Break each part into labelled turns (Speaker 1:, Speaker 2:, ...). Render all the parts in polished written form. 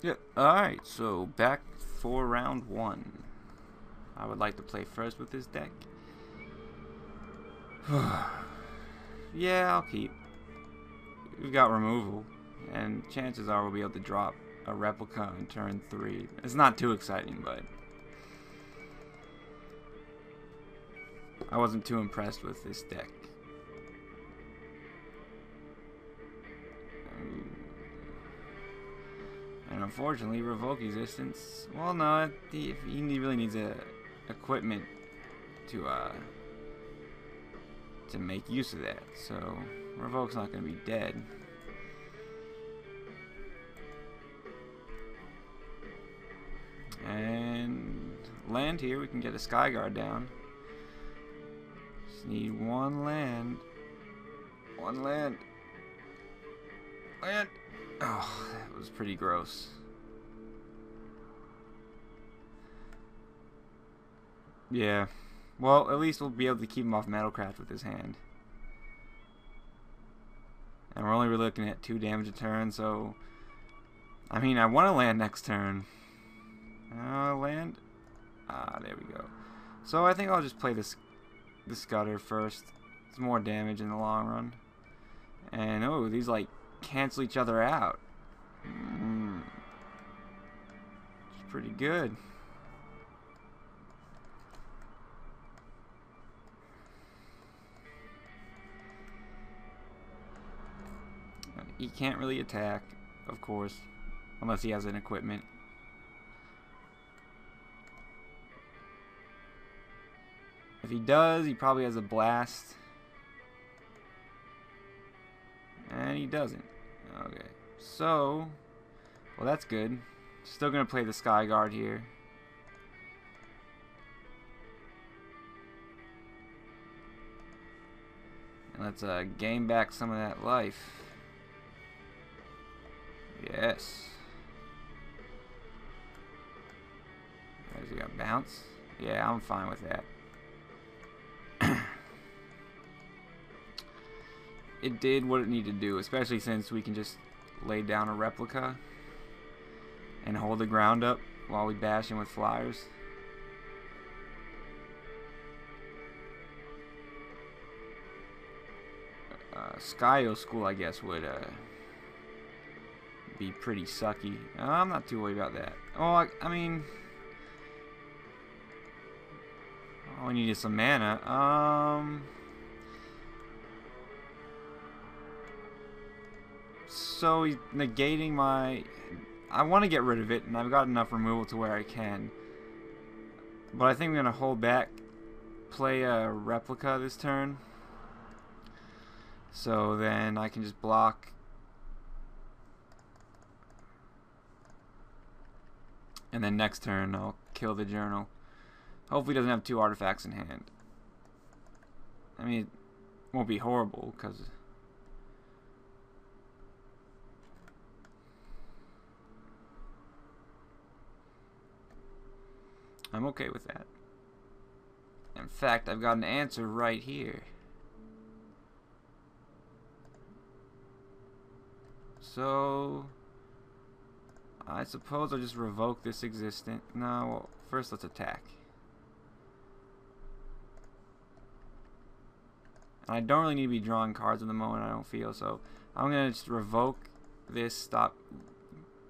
Speaker 1: Yeah, alright, so back for round one. I would like to play first with this deck. Yeah, I'll keep. We've got removal, and chances are we'll be able to drop a replica on turn 3. It's not too exciting, but I wasn't too impressed with this deck. And unfortunately, revoke existence. Well, no, he really needs equipment to make use of that. So revoke's not going to be dead. And land here, we can get a Skyguard down. Just need one land. One land. Land. Oh, that was pretty gross. Yeah. Well, at least we'll be able to keep him off Metalcraft with his hand. And we're only looking at 2 damage a turn, so... I mean, I want to land next turn. Land? Ah, there we go. So I think I'll just play the Scudder first. It's more damage in the long run. And, oh, these, like, cancel each other out. It's pretty good. He can't really attack, of course, unless he has an equipment. If he does, he probably has a blast. And he doesn't. Okay. So, well, that's good. Still going to play the Skyguard here. And let's gain back some of that life. Yes. Has he got bounce? Yeah, I'm fine with that. It did what it needed to do, especially since we can just lay down a replica and hold the ground up while we bash him with flyers. Skyo School, I guess, would be pretty sucky. I'm not too worried about that. Oh, I mean, all we need is some mana. So he's negating my... I want to get rid of it, and I've got enough removal to where I can. But I think I'm going to hold back, play a replica this turn. So then I can just block. And then next turn I'll kill the journal. Hopefully he doesn't have 2 artifacts in hand. I mean, it won't be horrible, because... I'm okay with that. In fact, I've got an answer right here. So, I suppose I'll just revoke this existent. No, well, first let's attack. And I don't really need to be drawing cards at the moment, I don't feel, so I'm going to just revoke this, stop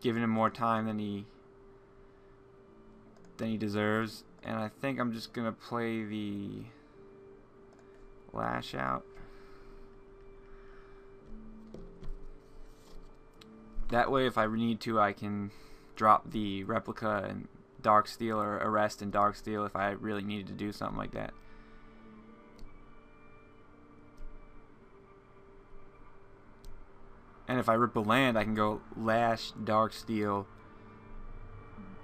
Speaker 1: giving him more time than he deserves. And I think I'm just going to play the Lash Out. That way, if I need to, I can drop the Replica and Darksteel, or Arrest and Darksteel if I really needed to do something like that. And if I rip a land, I can go Lash, Darksteel,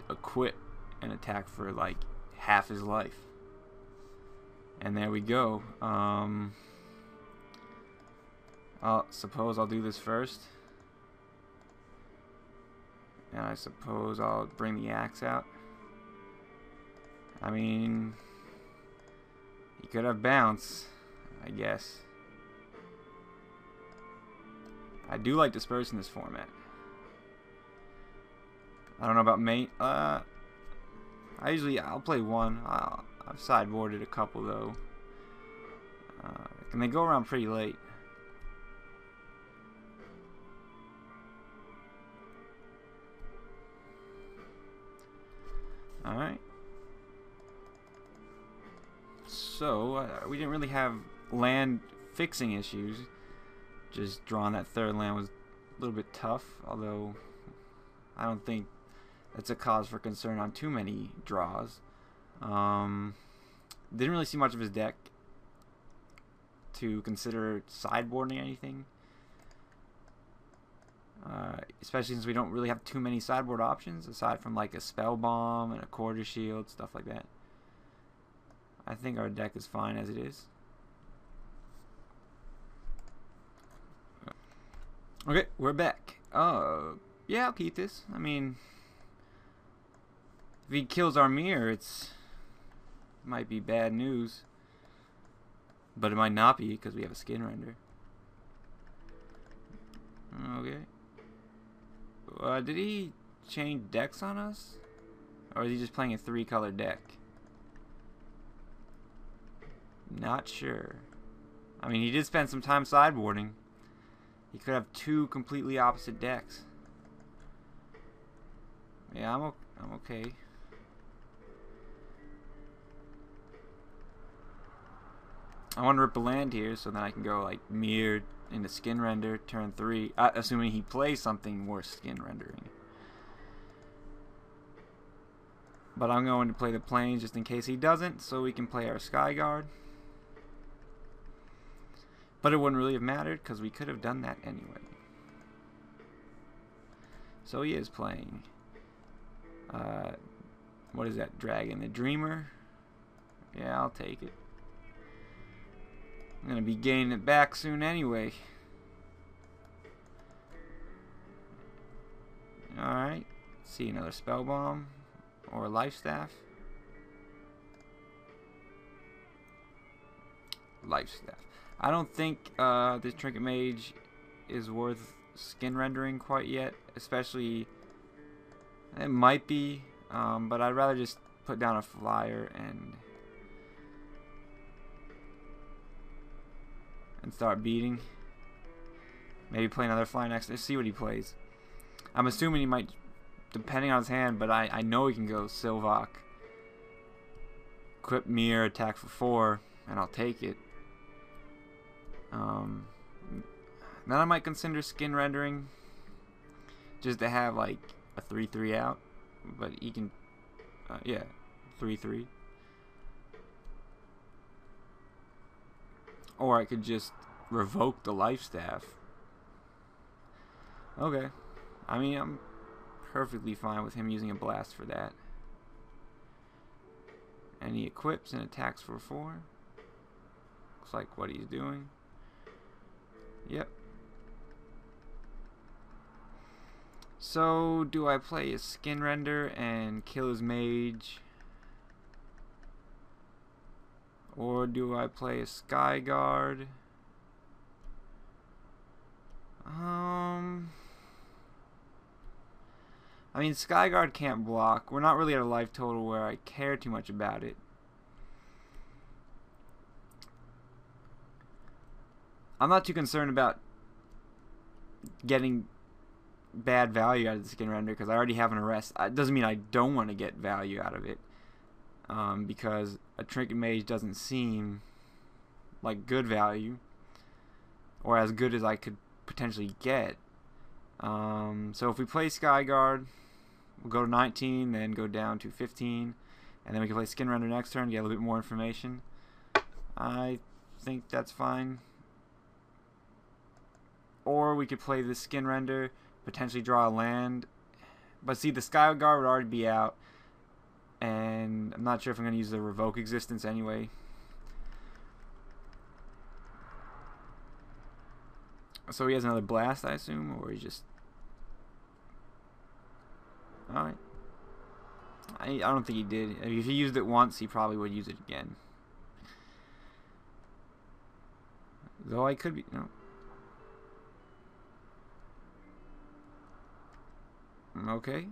Speaker 1: Equip, and attack for like half his life. And there we go. Suppose I'll do this first. And I suppose I'll bring the axe out. I mean, he could have bounce, I guess. I do like disperse in this format. I don't know about main. I'll play one. I've sideboarded a couple though. And they go around pretty late. Alright. So, we didn't really have land fixing issues. Just drawing that third land was a little bit tough, although I don't think that's a cause for concern on too many draws. Didn't really see much of his deck to consider sideboarding anything. Especially since we don't really have too many sideboard options aside from like a spell bomb and a quarter shield, stuff like that. I think our deck is fine as it is. Okay, we're back. Yeah, I'll keep this. I mean, if he kills our mirror, it might be bad news, but it might not be because we have a skin render. Okay. Did he change decks on us? Or is he just playing a 3-color deck? Not sure. I mean, he did spend some time sideboarding. He could have 2 completely opposite decks. Yeah, I'm okay. I want to rip a land here so then I can go like mirrored into skin render turn 3, assuming he plays something worth skin rendering. But I'm going to play the plains just in case he doesn't, so we can play our Skyguard. But it wouldn't really have mattered because we could have done that anyway. So he is playing. What is that dragon? The Dreamer? Yeah, I'll take it. I'm gonna be gaining it back soon anyway. Alright. See another spell bomb or a life staff. Life staff. I don't think this trinket mage is worth skin rendering quite yet, especially it might be, but I'd rather just put down a flyer and start beating. Maybe play another flyer next. Let's see what he plays. I'm assuming he might, depending on his hand, but I know he can go Sylvok, equip mirror, attack for 4, and I'll take it. Then I might consider skin rendering just to have like a 3/3 out, but he can, yeah, 3/3. Or I could just revoke the life staff. Okay. I mean, I'm perfectly fine with him using a blast for that. And he equips and attacks for 4. Looks like what he's doing. Yep. So, do I play a skin render and kill his mage? Or do I play a Skyguard? I mean, Skyguard can't block. We're not really at a life total where I care too much about it. I'm not too concerned about getting bad value out of the skin render because I already have an arrest. It doesn't mean I don't want to get value out of it, because a trinket mage doesn't seem like good value or as good as I could potentially get. So if we play Skyguard, we'll go to 19, then go down to 15, and then we can play skin render next turn, get a little bit more information. I think that's fine. Or we could play the skin render, potentially draw a land. But see, the Skyguard would already be out, and I'm not sure if I'm going to use the revoke existence anyway. So he has another blast, I assume, or he just... Alright. I don't think he did. If he used it once, he probably would use it again. Though I could be... No. Okay.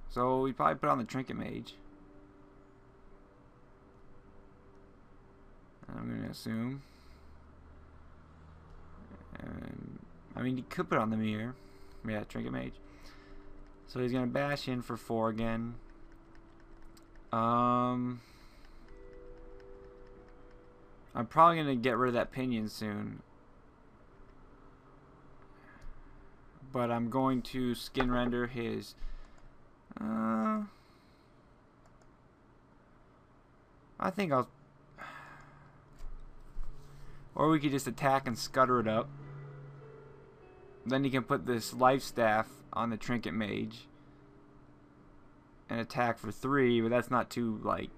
Speaker 1: So we probably put on the Trinket Mage. I'm going to assume. And, I mean, he could put on the Mirror. Yeah, Trinket Mage. So he's going to bash in for 4 again. I'm probably going to get rid of that Pinion soon. But I'm going to skin render his... I think I'll... Or we could just attack and scutter it up. Then he can put this Life Staff on the Trinket Mage. And attack for 3, but that's not too, like,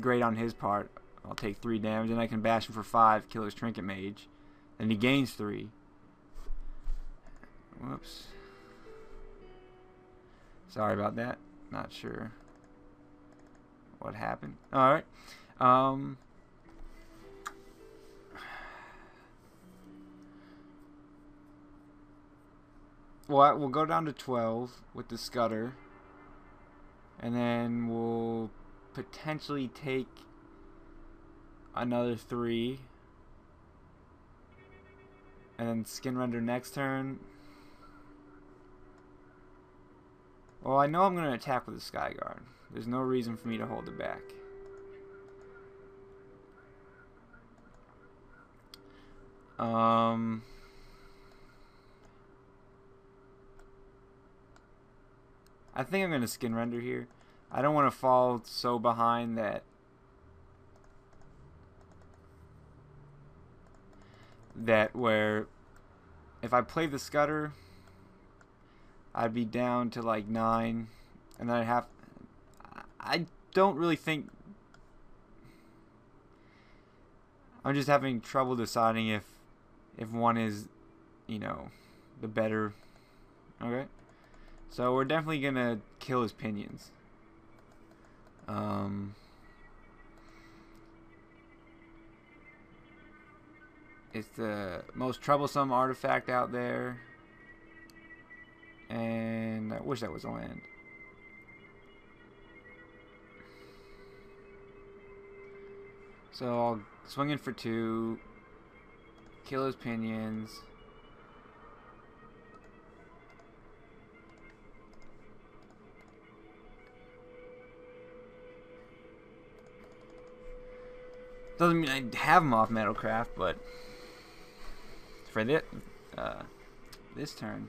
Speaker 1: great on his part. I'll take 3 damage, and I can bash him for 5, kill his Trinket Mage. Then he gains 3. Whoops. Sorry about that. Not sure what happened. Alright. Well, we'll go down to 12 with the Scudder. And then we'll potentially take another 3. And then skin render next turn. Well, I know I'm going to attack with the Skyguard. There's no reason for me to hold it back. I think I'm going to skin render here. I don't want to fall so behind that where if I play the Scudder, I'd be down to like 9, and then I'd have... I don't really think... I'm just having trouble deciding if one is, you know, the better... Okay. So we're definitely going to kill his Pinions. It's the most troublesome artifact out there. And I wish that was a land. So I'll swing in for 2. Kill his Pinions. Doesn't mean I have him off Metalcraft, but for this turn,